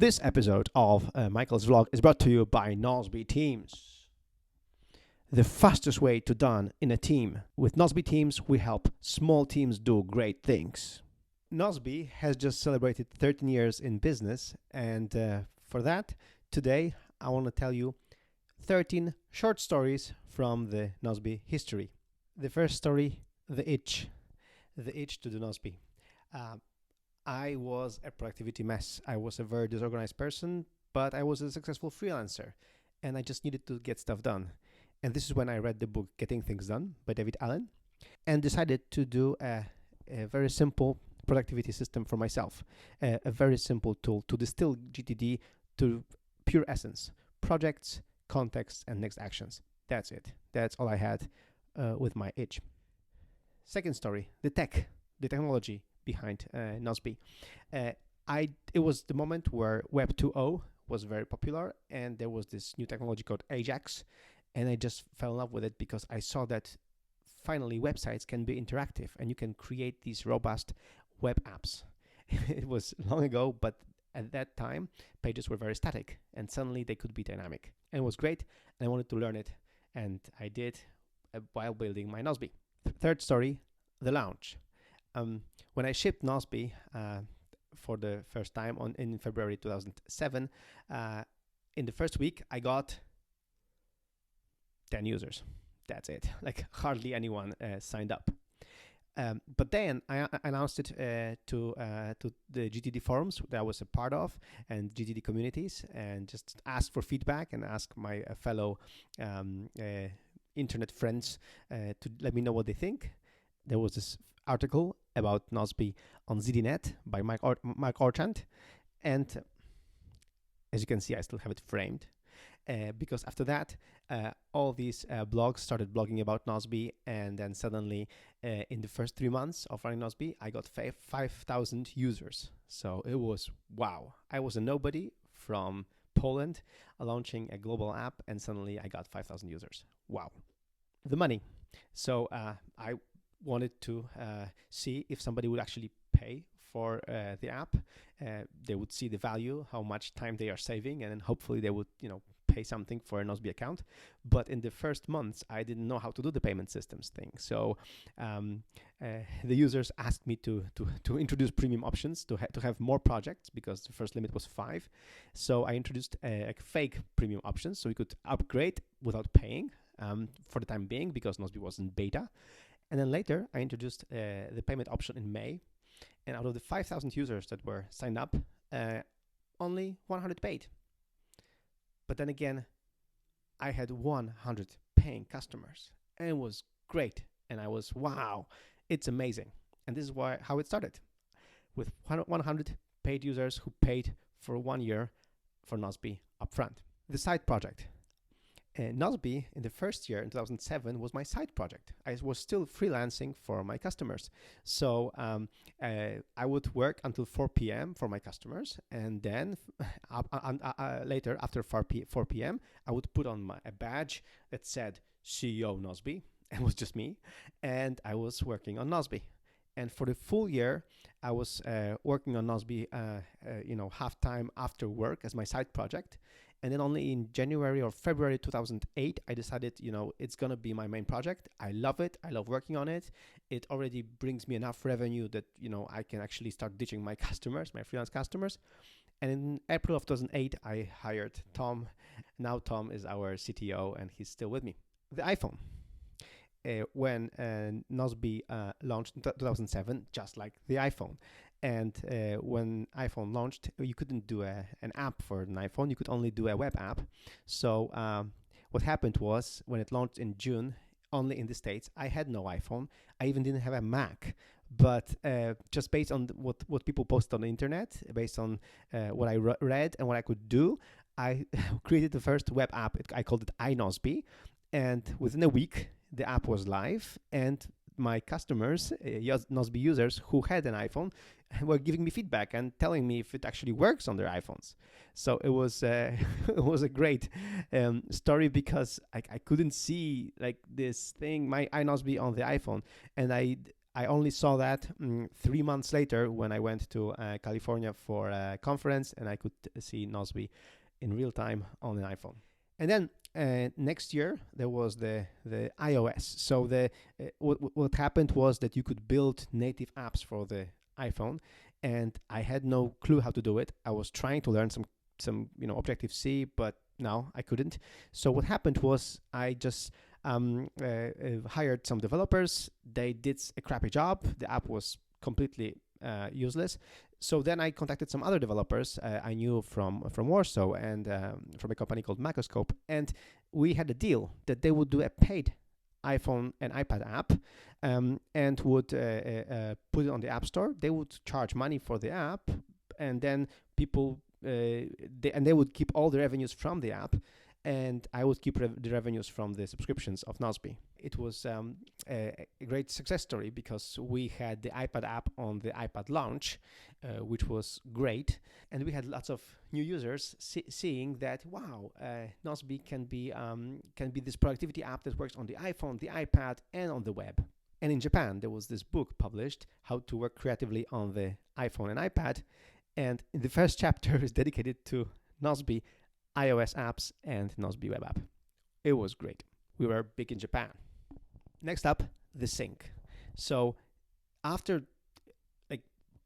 This episode of Michael's Vlog is brought to you by Nozbe Teams. The fastest way to done in a team. With Nozbe Teams, we help small teams do great things. Nozbe has just celebrated 13 years in business, and for that, today I want to tell you 13 short stories from the Nozbe history. The first story, the itch to do Nozbe. I was a productivity mess. I was a very disorganized person, but I was a successful freelancer, and I just needed to get stuff done. And this is when I read the book Getting Things Done by David Allen and decided to do a very simple productivity system for myself, a very simple tool to distill GTD to pure essence: projects, context, and next actions. That's it. That's all I had with my itch. Second story, the technology behind Nozbe. It was the moment where Web 2.0 was very popular, and there was this new technology called Ajax, and I just fell in love with it because I saw that finally websites can be interactive and you can create these robust web apps. It was long ago, but at that time pages were very static, and suddenly they could be dynamic, and it was great, and I wanted to learn it, and I did while building my Nozbe. Third story, the launch. When I shipped Nozbe for the first time in February 2007, in the first week I got 10 users. That's it. Like hardly anyone signed up. But then I announced it to the GTD forums that I was a part of and GTD communities, and just asked for feedback and asked my fellow internet friends to let me know what they think. There was this article about Nozbe on ZDNet by Mark Orchant, and as you can see, I still have it framed because after that, all these blogs started blogging about Nozbe, and then suddenly, in the first 3 months of running Nozbe, I got 5,000 users. So it was wow. I was a nobody from Poland launching a global app, and suddenly I got 5,000 users. Wow. The money. So I wanted to see if somebody would actually pay for the app. They would see the value, how much time they are saving, and then hopefully they would, pay something for a Nozbe account. But in the first months, I didn't know how to do the payment systems thing. So the users asked me to introduce premium options to have more projects, because the first limit was 5. So I introduced a fake premium options, so we could upgrade without paying for the time being, because Nozbe was in beta. And then later, I introduced the payment option in May. And out of the 5,000 users that were signed up, only 100 paid. But then again, I had 100 paying customers. And it was great. And I was, wow, it's amazing. And this is how it started. With 100 paid users who paid for 1 year for Nozbe upfront. The side project. Nozbe in the first year, in 2007, was my side project. I was still freelancing for my customers. So I would work until 4 p.m. for my customers. And then later, after 4 p.m., I would put on a badge that said CEO Nozbe. It was just me. And I was working on Nozbe. And for the full year, I was working on Nozbe, half time after work as my side project. And then only in January or February 2008, I decided, it's going to be my main project. I love it. I love working on it. It already brings me enough revenue that, I can actually start ditching my customers, my freelance customers. And in April of 2008, I hired Tom. Now Tom is our CTO, and he's still with me. The iPhone. When Nozbe launched in 2007, just like the iPhone. And when iPhone launched, you couldn't do an app for an iPhone. You could only do a web app. So what happened was, when it launched in June, only in the States, I had no iPhone. I even didn't have a Mac. But just based on what people posted on the internet, based on what I read and what I could do, I created the first web app. I called it iNozbe. And within a week, the app was live, and my customers, Nozbe users who had an iPhone, were giving me feedback and telling me if it actually works on their iPhones. So it was it was a great story, because I couldn't see like this thing, my iNozbe on the iPhone, and I I only saw that 3 months later when I went to California for a conference, and I could see Nozbe in real time on an iPhone. And then next year there was the iOS. So what happened was that you could build native apps for the iPhone, and I had no clue how to do it. I was trying to learn some Objective C, but no, I couldn't. So what happened was I just hired some developers. They did a crappy job. The app was completely useless. So then I contacted some other developers I knew from Warsaw and from a company called Macroscope, and we had a deal that they would do a paid iPhone and iPad app and would put it on the App Store. They would charge money for the app, and then people they would keep all the revenues from the app, and I would keep the revenues from the subscriptions of Nozbe. It was a great success story because we had the iPad app on the iPad launch, which was great, and we had lots of new users seeing that wow, Nozbe can be this productivity app that works on the iPhone, the iPad, and on the web. And in Japan, there was this book published, How to Work Creatively on the iPhone and iPad, and the first chapter is dedicated to Nozbe iOS apps and Nozbe web app. It was great. We were big in Japan. Next up, the sync. So after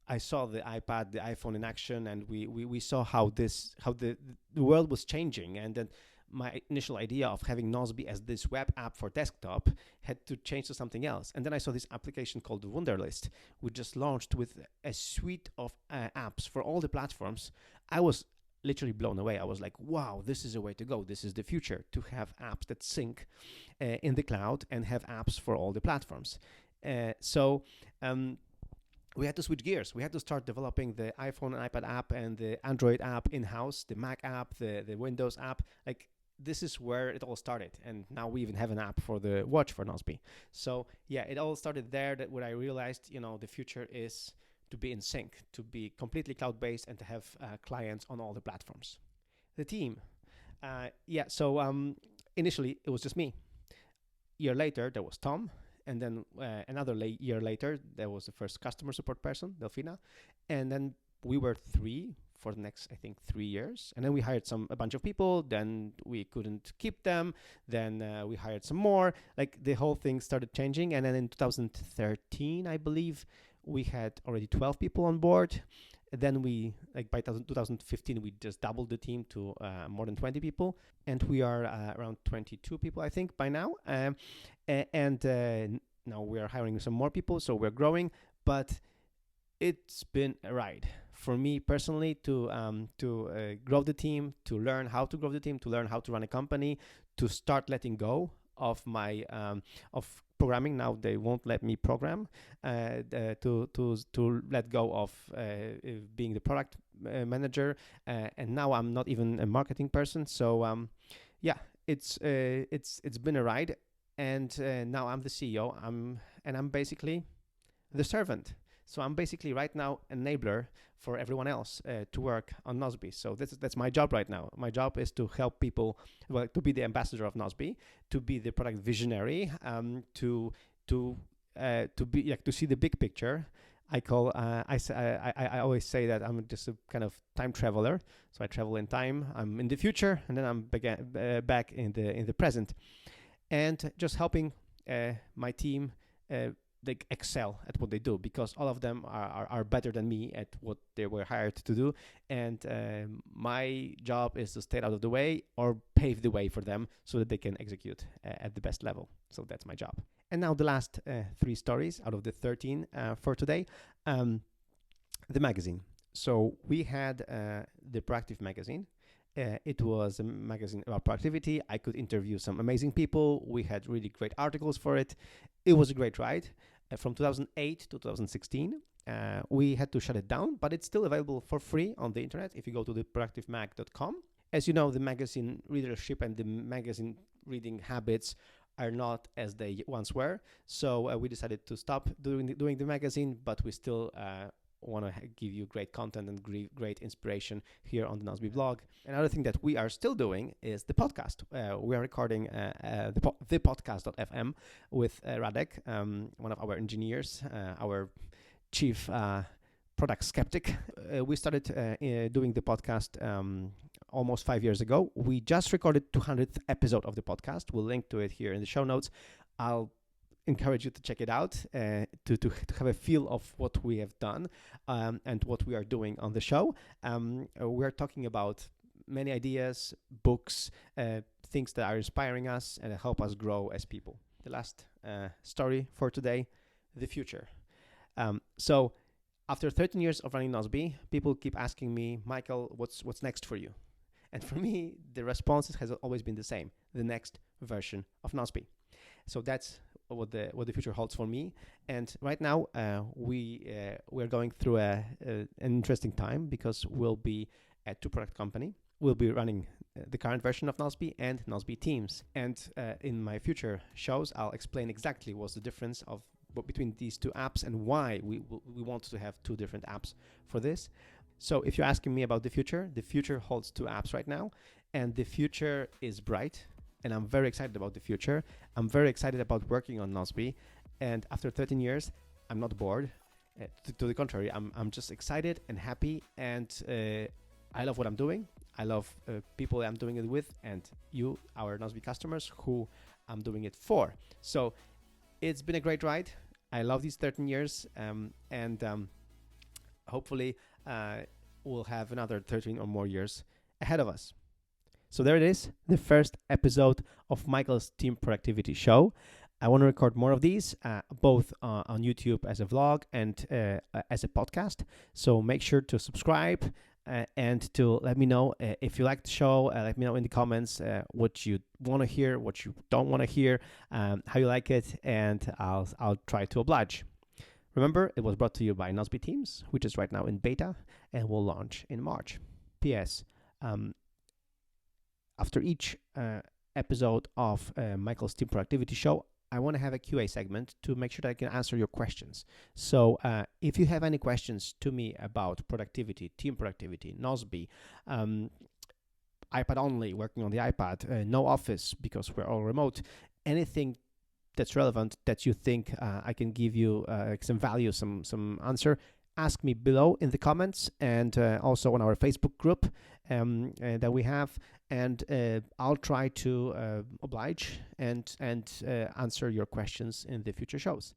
I saw the iPad, the iPhone in action, and we saw how the world was changing, and then my initial idea of having Nozbe as this web app for desktop had to change to something else. And then I saw this application called Wunderlist, which just launched with a suite of apps for all the platforms. I was literally blown away. I was like, wow, this is a way to go. This is the future, to have apps that sync in the cloud and have apps for all the platforms. So we had to switch gears. We had to start developing the iPhone and iPad app and the Android app in-house, the Mac app, the Windows app. This is where it all started, and now we even have an app for the watch for Nozbe. So yeah, it all started there. That when I realized, the future is to be in sync, to be completely cloud-based, and to have clients on all the platforms. The team, So initially it was just me. Year later there was Tom, and then another year later there was the first customer support person, Delfina, and then we were three for the next, I think, 3 years. And then we hired a bunch of people. Then we couldn't keep them. Then we hired some more. The whole thing started changing. And then in 2013, I believe, we had already 12 people on board. Then by 2015, we just doubled the team to more than 20 people. And we are around 22 people, I think, by now. And now we are hiring some more people, so we're growing. But it's been a ride for me personally to grow the team, to learn how to grow the team, to learn how to run a company, to start letting go of my of programming. Now they won't let me program. To let go of being the product manager, and now I'm not even a marketing person. So it's been a ride, and now I'm the CEO. I'm basically the servant. So I'm basically right now an enabler for everyone else to work on Nozbe. So that's my job right now. My job is to help people, to be the ambassador of Nozbe, to be the product visionary, to be to see the big picture. I always say that I'm just a kind of time traveler. So I travel in time. I'm in the future, and then I'm back in the present, and just helping my team. They excel at what they do, because all of them are better than me at what they were hired to do, and my job is to stay out of the way or pave the way for them so that they can execute at the best level. So that's my job. And now the last 3 stories out of the 13 for today. The magazine. So we had the Proactive magazine. It was a magazine about productivity. I could interview some amazing people. We had really great articles for it. It was a great ride. From 2008 to 2016, we had to shut it down, but it's still available for free on the internet if you go to the proactivemag.com. As you know, the magazine readership and the magazine reading habits are not as they once were. So we decided to stop doing the magazine, but we still want to give you great content and great inspiration here on the Nozbe blog. Another thing that we are still doing is the podcast. We are recording the podcast.fm with Radek, one of our engineers, our chief product skeptic. We started doing the podcast almost 5 years ago. We just recorded 200th episode of the podcast. We'll link to it here in the show notes. I'll encourage you to check it out to have a feel of what we have done and what we are doing on the show. We're talking about many ideas, books, things that are inspiring us and help us grow as people. The last story for today, the future. So after 13 years of running Nozbe, people keep asking me, Michael, what's next for you? And for me, the response has always been the same: the next version of Nozbe. So that's what the future holds for me. And right now, we're going through an interesting time because we'll be a two-product company. We'll be running the current version of Nozbe and Nozbe Teams. And in my future shows, I'll explain exactly what's the difference between these two apps and why we want to have two different apps for this. So if you're asking me about the future holds two apps right now, and the future is bright, and I'm very excited about the future. I'm very excited about working on Nozbe, and after 13 years, I'm not bored. To the contrary, I'm just excited and happy, and I love what I'm doing. I love people I'm doing it with, and you, our Nozbe customers, who I'm doing it for. So it's been a great ride. I love these 13 years, and hopefully we'll have another 13 or more years ahead of us. So there it is, the first episode of Michael's Team Productivity Show. I want to record more of these, both on YouTube as a vlog and as a podcast. So make sure to subscribe and to let me know if you like the show. Let me know in the comments what you want to hear, what you don't want to hear, how you like it, and I'll try to oblige. Remember, it was brought to you by Nozbe Teams, which is right now in beta and will launch in March. P.S. After each episode of Michael's Team Productivity Show, I want to have a QA segment to make sure that I can answer your questions. So if you have any questions to me about productivity, team productivity, Nozbe, iPad only, working on the iPad, no office because we're all remote, anything that's relevant that you think I can give you some value, some answer, ask me below in the comments, and also on our Facebook group that we have, and I'll try to oblige and answer your questions in the future shows.